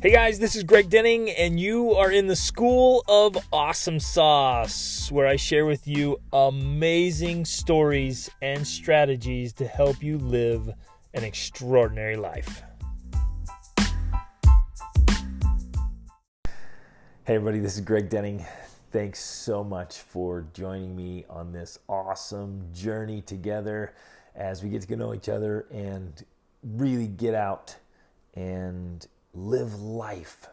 Hey guys, this is Greg Denning, and you are in the School of Awesome Sauce, where I share with you amazing stories and strategies to help you live an extraordinary life. Hey everybody, this is Greg Denning. Thanks so much for joining me on this awesome journey together as we get to know each other and really get out and live life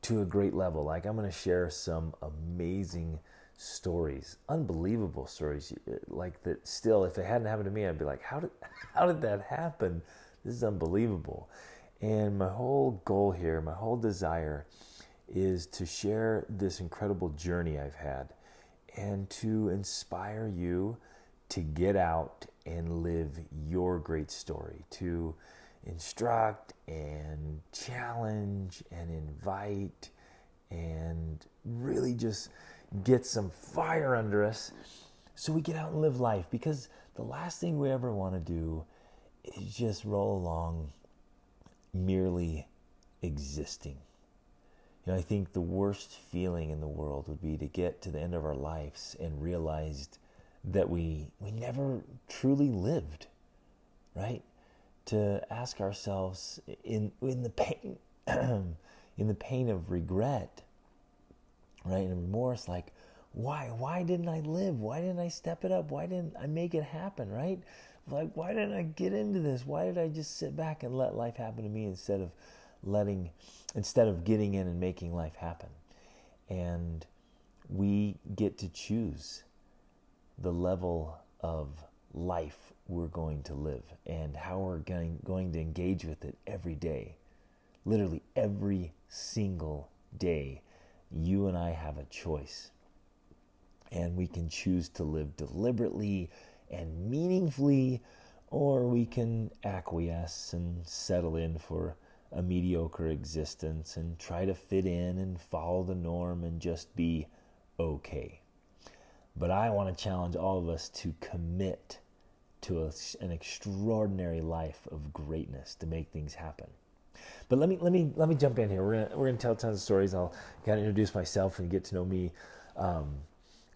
to a great level. Like, I'm going to share some amazing stories, unbelievable stories, like that. Still, if it hadn't happened to me, I'd be like, how did that happen? This is unbelievable. And my whole goal here, my whole desire is to share this incredible journey I've had and to inspire you to get out and live your great story, to instruct and challenge and invite and really just get some fire under us so we get out and live life. Because the last thing we ever want to do is just roll along merely existing. You know, I think the worst feeling in the world would be to get to the end of our lives and realize that we never truly lived, right? To ask ourselves in the pain in the pain of regret, right, and remorse, like, why didn't I live? Why didn't I step it up? Why didn't I make it happen, right? Like, why didn't I get into this? Why did I just sit back and let life happen to me instead of getting in and making life happen? And we get to choose the level of life we're going to live and how we're going to engage with it every day. Literally every single day, you and I have a choice. And we can choose to live deliberately and meaningfully, or we can acquiesce and settle in for a mediocre existence and try to fit in and follow the norm and just be okay. But I want to challenge all of us to commit to an extraordinary life of greatness to make things happen. But let me jump in here. We're gonna tell tons of stories. I'll kind of introduce myself and get to know me.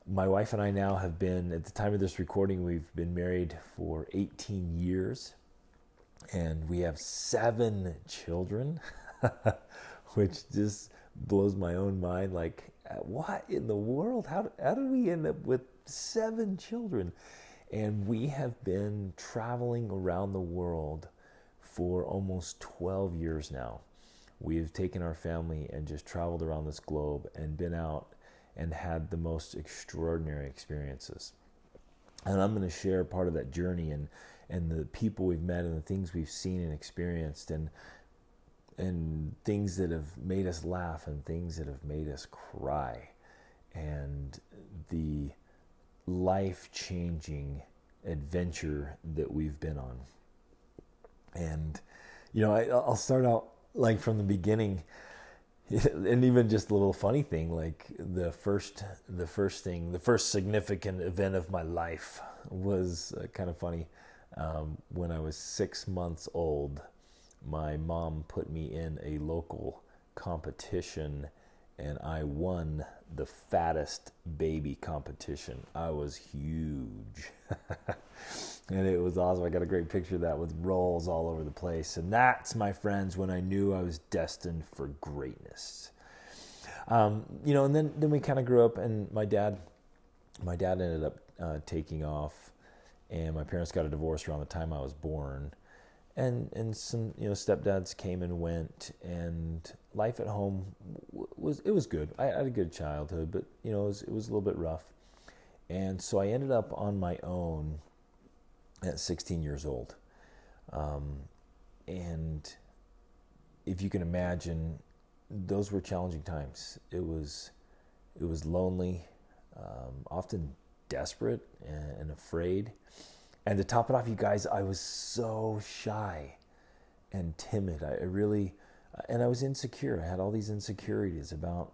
My wife and I now have been, at the time of this recording, we've been married for 18 years, and we have 7 children, which just blows my own mind. Like, what in the world? How did we end up with 7 children? And we have been traveling around the world for almost 12 years now. We've taken our family and just traveled around this globe and been out and had the most extraordinary experiences. And I'm going to share part of that journey and the people we've met and the things we've seen and experienced and things that have made us laugh and things that have made us cry, and the life-changing adventure that we've been on. And you know, I'll start out like from the beginning, and even just a little funny thing, like the first significant event of my life was kind of funny. When I was 6 months old, my mom put me in a local competition, and I won the fattest baby competition. I was huge. And it was awesome. I got a great picture of that with rolls all over the place. And that's, my friends, when I knew I was destined for greatness. You know, and then we kind of grew up, and my dad ended up taking off, and my parents got a divorce around the time I was born. And some, you know, stepdads came and went, and life at home was good. I had a good childhood, but you know, it was a little bit rough. And so I ended up on my own at 16 years old. And if you can imagine, those were challenging times. It was lonely, often desperate and afraid. And to top it off, you guys, I was so shy and timid. And I was insecure. I had all these insecurities about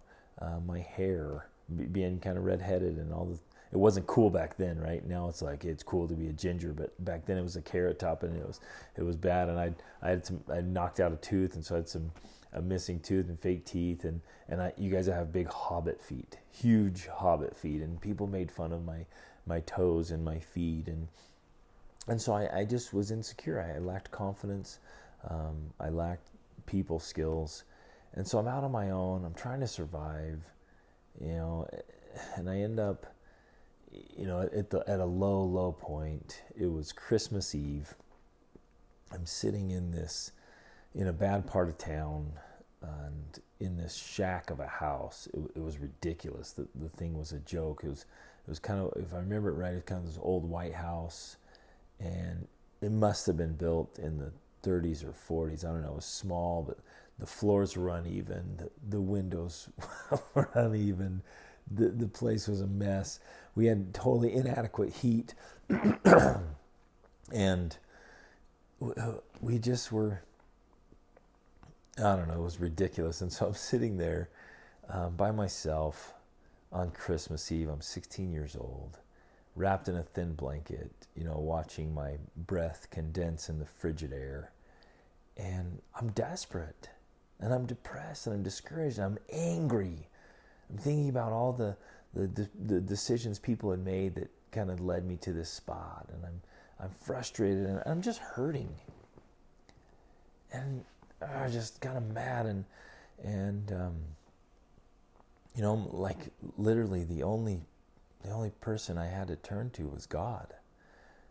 my hair being kind of redheaded and all the. It wasn't cool back then, right? Now it's like it's cool to be a ginger, but back then it was a carrot top, and it was bad. And I knocked out a tooth, and so I had some a missing tooth and fake teeth, and you guys have big hobbit feet, huge hobbit feet, and people made fun of my toes and my feet, and so I just was insecure. I lacked confidence. I lacked people skills, and so I'm out on my own. I'm trying to survive, and I end up, at a low point. It was Christmas Eve. I'm sitting in a bad part of town, and in this shack of a house. It was ridiculous. The thing was a joke. It was kind of, if I remember it right, it was kind of this old white house, and it must have been built in the 30s or 40s. I don't know. It was small, but the floors were uneven. The windows were uneven. The place was a mess. We had totally inadequate heat, and we just were, I don't know, it was ridiculous. And so I'm sitting there by myself on Christmas Eve. I'm 16 years old, wrapped in a thin blanket, watching my breath condense in the frigid air. And I'm desperate, and I'm depressed, and I'm discouraged, and I'm angry. I'm thinking about all the decisions people had made that kind of led me to this spot, and I'm frustrated, and I'm just hurting, and I just kind of mad, and like literally the only person I had to turn to was God.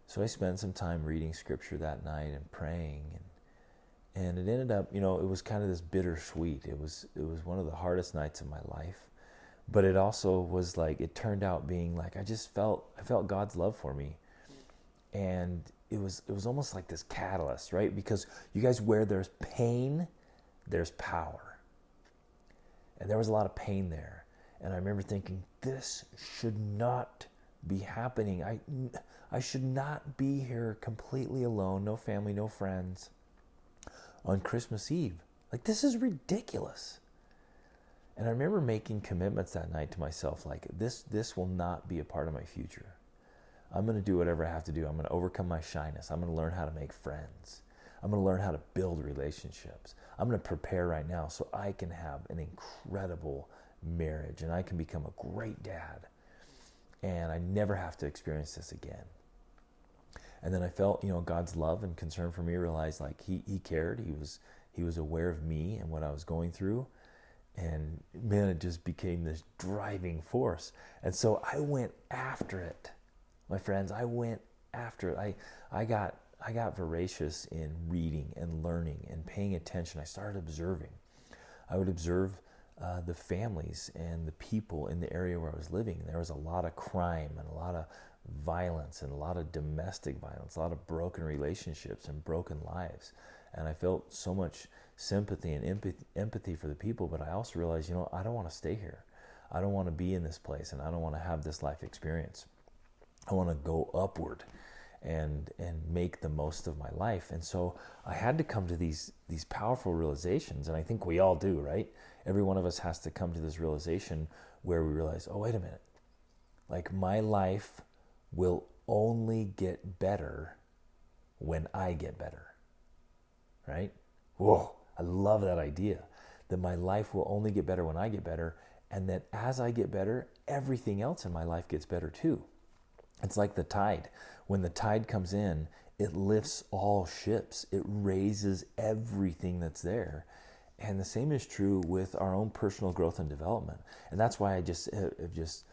So I spent some time reading scripture that night and praying, and it ended up, it was kind of this bittersweet. It was one of the hardest nights of my life. But it also was like, it turned out being like, I felt God's love for me. And it was almost like this catalyst, right? Because you guys, where there's pain, there's power. And there was a lot of pain there. And I remember thinking, this should not be happening. I should not be here completely alone, no family, no friends, on Christmas Eve. Like, this is ridiculous. And I remember making commitments that night to myself, like, this will not be a part of my future. I'm going to do whatever I have to do. I'm going to overcome my shyness. I'm going to learn how to make friends. I'm going to learn how to build relationships. I'm going to prepare right now so I can have an incredible marriage, and I can become a great dad, and I never have to experience this again. And then I felt, God's love and concern for me. Realized like he cared. He was aware of me and what I was going through. And man, it just became this driving force. And so I went after it, my friends. I went after it. I got voracious in reading and learning and paying attention. I started observing. I would observe the families and the people in the area where I was living. There was a lot of crime and a lot of violence and a lot of domestic violence, a lot of broken relationships and broken lives. And I felt so much sympathy and empathy for the people, but I also realized, I don't want to stay here. I don't want to be in this place, and I don't want to have this life experience. I want to go upward and make the most of my life. And so I had to come to these powerful realizations, and I think we all do, right? Every one of us has to come to this realization where we realize, oh, wait a minute. Like, my life will only get better when I get better, right? Whoa, I love that idea, that my life will only get better when I get better, and that as I get better, everything else in my life gets better too. It's like the tide. When the tide comes in, it lifts all ships. It raises everything that's there. And the same is true with our own personal growth and development. And that's why I have just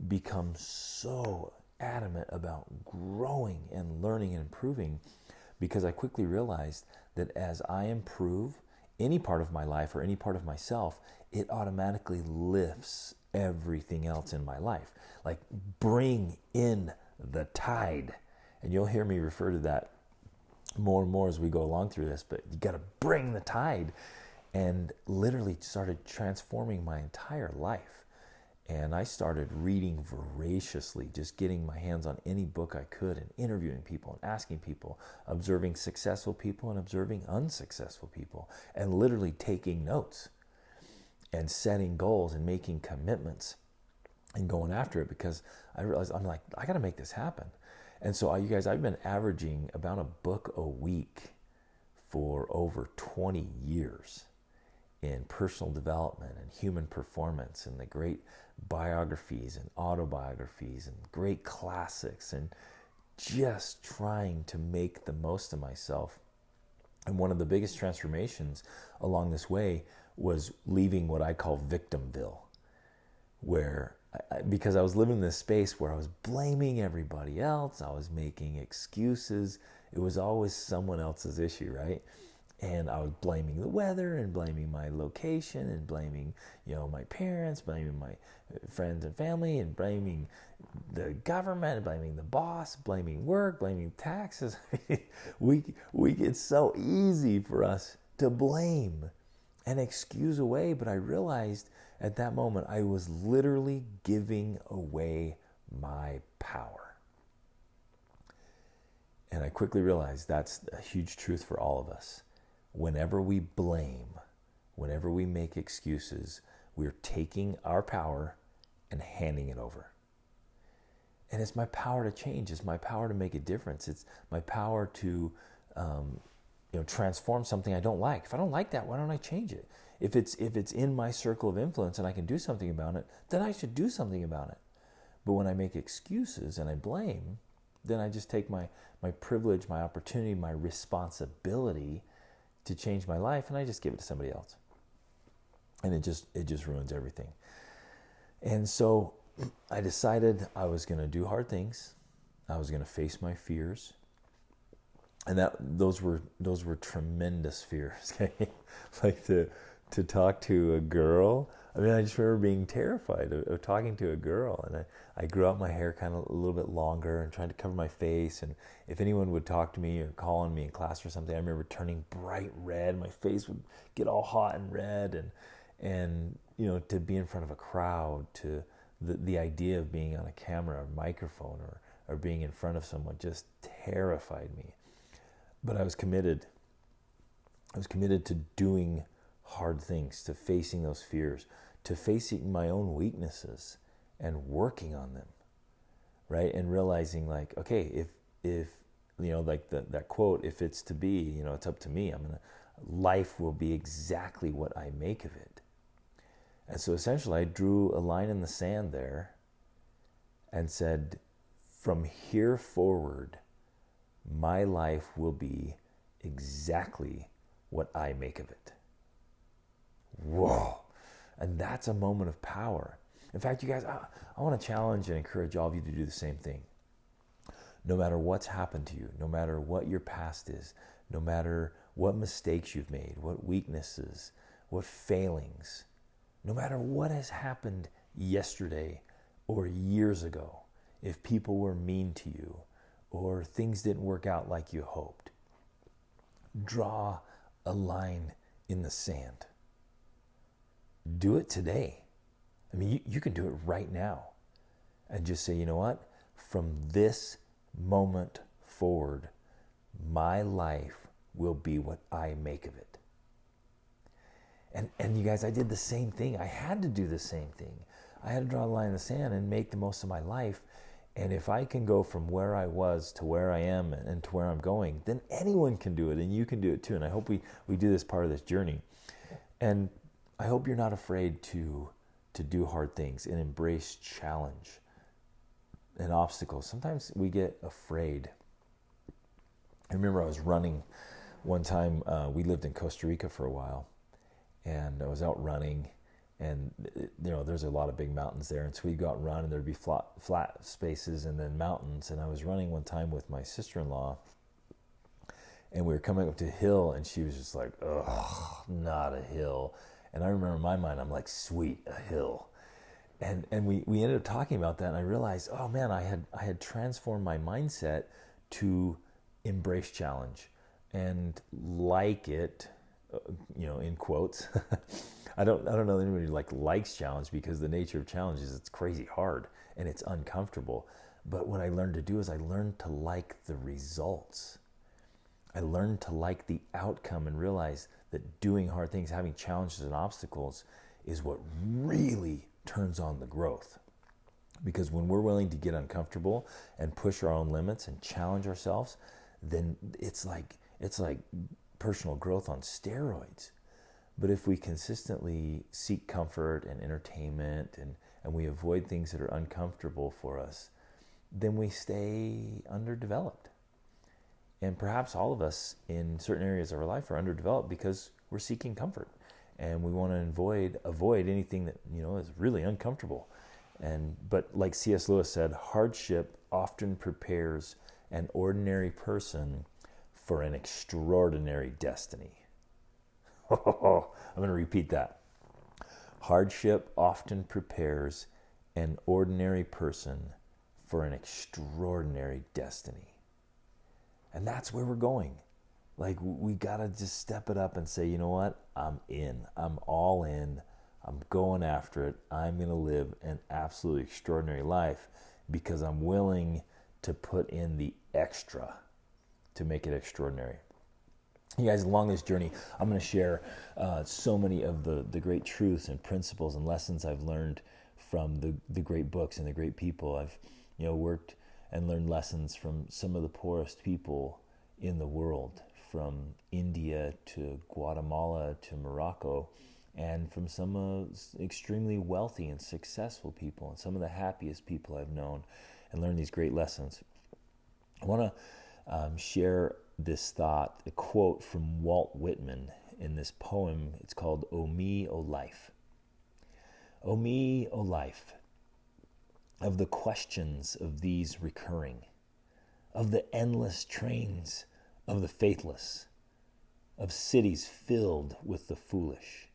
become so adamant about growing and learning and improving, because I quickly realized that as I improve any part of my life or any part of myself, it automatically lifts everything else in my life. Like, bring in the tide. And you'll hear me refer to that more and more as we go along through this, but you got to bring the tide. And literally started transforming my entire life. And I started reading voraciously, just getting my hands on any book I could, and interviewing people and asking people, observing successful people and observing unsuccessful people, and literally taking notes and setting goals and making commitments and going after it, because I realized, I'm like, I got to make this happen. And so you guys, I've been averaging about a book a week for over 20 years. in personal development and human performance and the great biographies and autobiographies and great classics, and just trying to make the most of myself. And one of the biggest transformations along this way was leaving what I call victimville, where because I was living in this space where I was blaming everybody else, I was making excuses. It was always someone else's issue, right? And I was blaming the weather and blaming my location and blaming, my parents, blaming my friends and family, and blaming the government, blaming the boss, blaming work, blaming taxes. It's so easy for us to blame and excuse away. But I realized at that moment I was literally giving away my power. And I quickly realized that's a huge truth for all of us. Whenever we blame, whenever we make excuses, we're taking our power and handing it over. And it's my power to change. It's my power to make a difference. It's my power to transform something I don't like. If I don't like that, why don't I change it? If it's in my circle of influence and I can do something about it, then I should do something about it. But when I make excuses and I blame, then I just take my privilege, my opportunity, my responsibility to change my life, and I just give it to somebody else. And it just ruins everything. And so I decided I was going to do hard things. I was going to face my fears. And those were tremendous fears. Okay? Like to talk to a girl. I mean, I just remember being terrified of talking to a girl. And I grew out my hair kind of a little bit longer and trying to cover my face. And if anyone would talk to me or call on me in class or something, I remember turning bright red. My face would get all hot and red. And to be in front of a crowd, to the idea of being on a camera or microphone or being in front of someone just terrified me. But I was committed. I was committed to doing hard things, to facing those fears, to facing my own weaknesses and working on them, right? And realizing like, okay, if like that quote, if it's to be, it's up to me. Life will be exactly what I make of it. And so essentially I drew a line in the sand there and said, from here forward, my life will be exactly what I make of it. Whoa. And that's a moment of power. In fact, you guys, I want to challenge and encourage all of you to do the same thing. No matter what's happened to you, no matter what your past is, no matter what mistakes you've made, what weaknesses, what failings, no matter what has happened yesterday or years ago, if people were mean to you or things didn't work out like you hoped, draw a line in the sand. Do it today. I mean, you can do it right now. And just say, you know what? From this moment forward, my life will be what I make of it. And you guys, I did the same thing. I had to do the same thing. I had to draw a line in the sand and make the most of my life. And if I can go from where I was to where I am and to where I'm going, then anyone can do it, and you can do it too. And I hope we do this part of this journey. And I hope you're not afraid to do hard things and embrace challenge and obstacles. Sometimes we get afraid. I remember I was running one time. We lived in Costa Rica for a while, and I was out running. And there's a lot of big mountains there, and so we'd go out and run, and there'd be flat spaces and then mountains. And I was running one time with my sister-in-law, and we were coming up to a hill, and she was just like, "Ugh, not a hill." And I remember in my mind, I'm like, "Sweet, a hill." And we ended up talking about that, and I realized, oh man, I had transformed my mindset to embrace challenge and like it, in quotes. I don't know anybody likes challenge, because the nature of challenge is it's crazy hard and it's uncomfortable. But what I learned to do is I learned to like the results. I learned to like the outcome and realize that doing hard things, having challenges and obstacles is what really turns on the growth. Because when we're willing to get uncomfortable and push our own limits and challenge ourselves, then it's like personal growth on steroids. But if we consistently seek comfort and entertainment and we avoid things that are uncomfortable for us, then we stay underdeveloped. And perhaps all of us in certain areas of our life are underdeveloped because we're seeking comfort and we want to avoid anything that, is really uncomfortable. But like C.S. Lewis said, hardship often prepares an ordinary person for an extraordinary destiny. I'm going to repeat that. Hardship often prepares an ordinary person for an extraordinary destiny. And that's where we're going. Like, we got to just step it up and say, you know what? I'm in. I'm all in. I'm going after it. I'm going to live an absolutely extraordinary life because I'm willing to put in the extra to make it extraordinary. You guys, along this journey, I'm going to share so many of the great truths and principles and lessons I've learned from the great books and the great people. I've worked and learned lessons from some of the poorest people in the world, from India to Guatemala to Morocco, and from some extremely wealthy and successful people and some of the happiest people I've known, and learned these great lessons. I want to share this thought, a quote from Walt Whitman in this poem. It's called O Me, O Life. O me, O life, of the questions of these recurring, of the endless trains of the faithless, of cities filled with the foolish,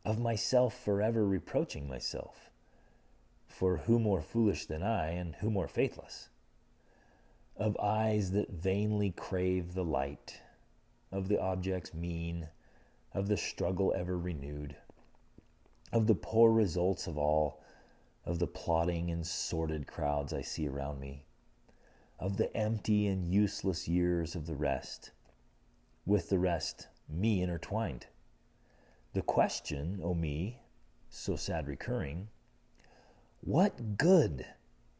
of myself forever reproaching myself, for who more foolish than I, and who more faithless? Of eyes that vainly crave the light, of the objects mean, of the struggle ever renewed, of the poor results of all, of the plodding and sordid crowds I see around me, of the empty and useless years of the rest, with the rest me intertwined. The question, O me, so sad recurring, what good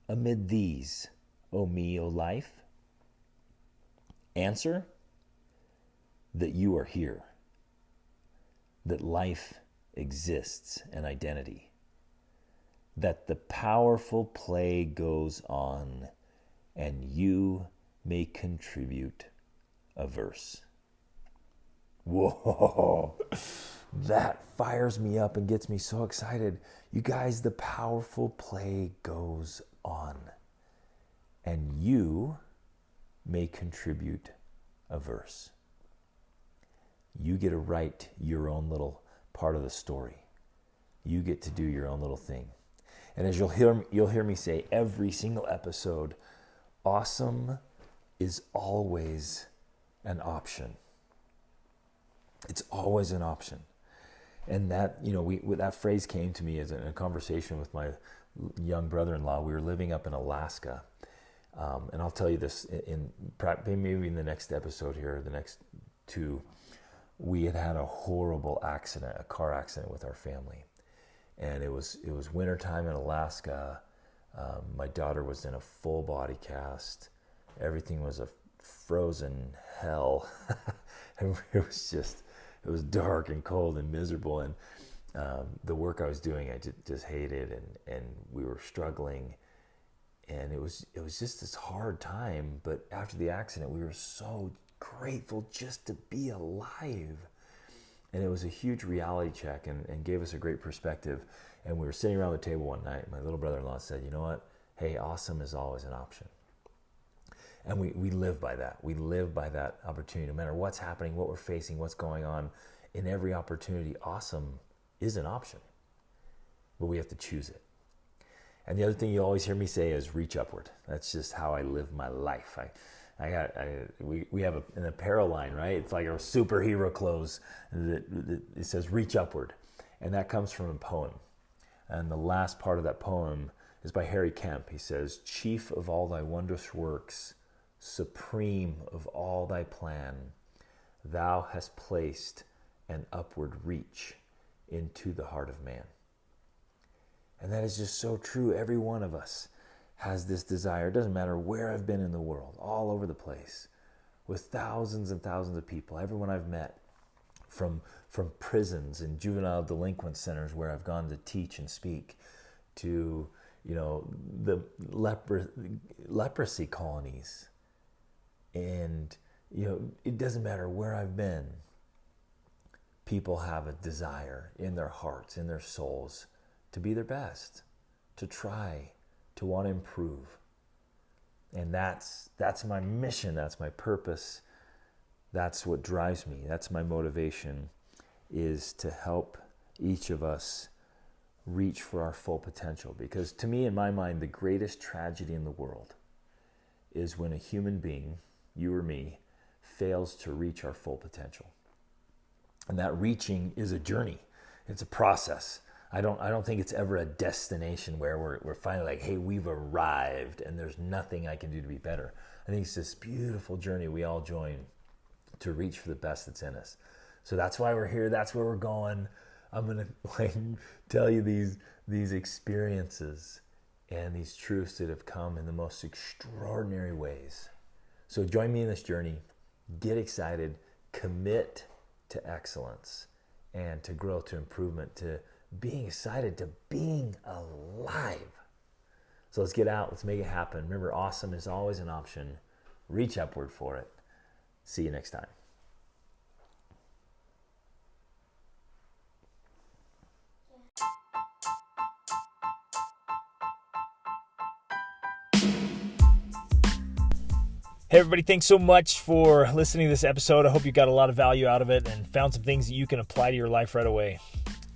amid these, O me, O life? Answer, that you are here, that life exists, an identity, that the powerful play goes on, and you may contribute a verse. Whoa, that fires me up and gets me so excited. You guys, the powerful play goes on, and you may contribute a verse. You get to write your own little part of the story. You get to do your own little thing. And as you'll hear me say every single episode, awesome is always an option. It's always an option. And that, that phrase came to me as in a conversation with my young brother-in-law. We were living up in Alaska. And I'll tell you this, maybe in the next episode here, the next two, we had a horrible accident, a car accident with our family. And it was wintertime in Alaska. My daughter was in a full body cast. Everything was a frozen hell. And it was dark and cold and miserable. And the work I was doing, I just hated, and we were struggling. And it was just this hard time. But after the accident, we were so grateful just to be alive. And it was a huge reality check and gave us a great perspective. And we were sitting around the table one night. My little brother-in-law said, you know what? Hey, awesome is always an option. And we live by that. We live by that opportunity. No matter what's happening, what we're facing, what's going on, in every opportunity, awesome is an option. But we have to choose it. And the other thing you always hear me say is reach upward. That's just how I live my life. We have an apparel line, right? It's like our superhero clothes that it says reach upward. And that comes from a poem. And the last part of that poem is by Harry Kemp. He says, chief of all thy wondrous works, supreme of all thy plan, thou hast placed an upward reach into the heart of man. And that is just so true. Every one of us has this desire. It doesn't matter where I've been in the world, all over the place, with thousands and thousands of people, everyone I've met, from prisons and juvenile delinquent centers where I've gone to teach and speak, to the leprosy colonies. And it doesn't matter where I've been, people have a desire in their hearts, in their souls, to be their best, to try, to want to improve. And that's my mission, that's my purpose, that's what drives me, that's my motivation, is to help each of us reach for our full potential. Because to me, in my mind, the greatest tragedy in the world is when a human being, you or me, fails to reach our full potential. And that reaching is a journey. It's a process. I don't think it's ever a destination where we're finally like, hey, we've arrived and there's nothing I can do to be better. I think it's this beautiful journey we all join to reach for the best that's in us. So that's why we're here. That's where we're going. I'm going to tell you these experiences and these truths that have come in the most extraordinary ways. So join me in this journey. Get excited. Commit to excellence and to growth, to improvement, to being excited, to being alive. So let's get out. Let's make it happen. Remember, awesome is always an option. Reach upward for it. See you next time. Hey everybody, thanks so much for listening to this episode. I hope you got a lot of value out of it and found some things that you can apply to your life right away.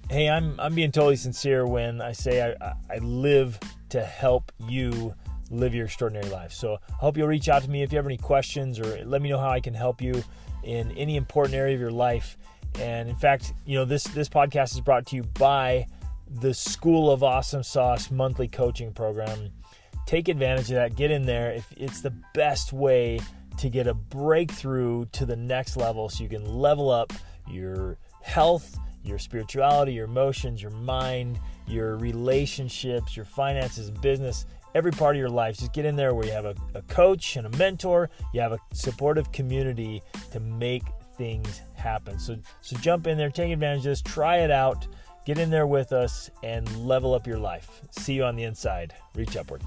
Hey, I'm being totally sincere when I say I live to help you live your extraordinary life. So I hope you'll reach out to me if you have any questions, or let me know how I can help you in any important area of your life. And in fact, this podcast is brought to you by the School of Awesome Sauce monthly coaching program. Take advantage of that. Get in there. It's the best way to get a breakthrough to the next level so you can level up your health, your spirituality, your emotions, your mind, your relationships, your finances, business, every part of your life. Just get in there where you have a coach and a mentor. You have a supportive community to make things happen. So jump in there, take advantage of this, try it out, get in there with us, and level up your life. See you on the inside. Reach upward.